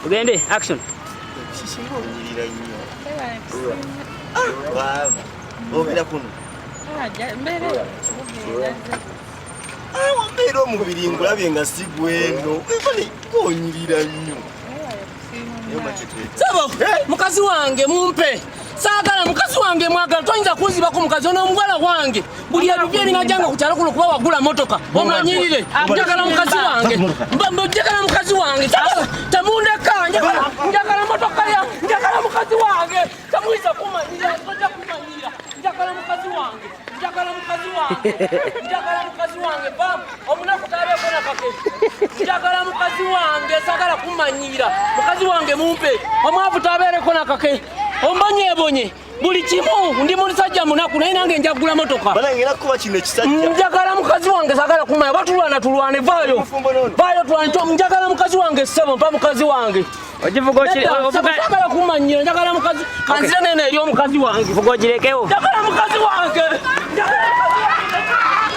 Ugende action. Shishingo nyirira nnyo. Baba. Obera kuno. Mbere. Wambeera omubiri ngulabye nga si gweno. Ebale gonyirira nnyo. Sabo, mukazi wange mumpe. Saagala mukazi wange mwagala toyinza kunzibako mukazi ono omuwala wange. Buli ebibye binajanga ku kyalo kuno kuba wagula motoka. Omanyirire. Njagala mukazi wange. Njagala mukazi wange. Tamundeka. Njagala motoka ya. Njagala mukazi wange. Tamuyinza kumanyira. Tojja kumanyira. Njagala mukazi wange. Njagala mukazi wange. Njagala mukazi wange. Bam. Omunaku tabeeko na kake. Njagala mukazi wange. Saagala kumanyira. Mukazi wange mumpe. Omwavu tabeereko na kake. Ombonye buli kimu ndi musajja munaku naye nange njagula motoka. Bana ngera kuba kino ekisajja. Njagala mukazi wange sagala kumanya batulwane vayo. Vayo twanto njagala mukazi wange sebo mpa mukazi wange. Ojivuga okiri ovuga sagala kumanya njagala mukazi kanzira nene eri omukazi wange. Vuga ogirekewo. Njagala mukazi wange. Njagala mukazi wange.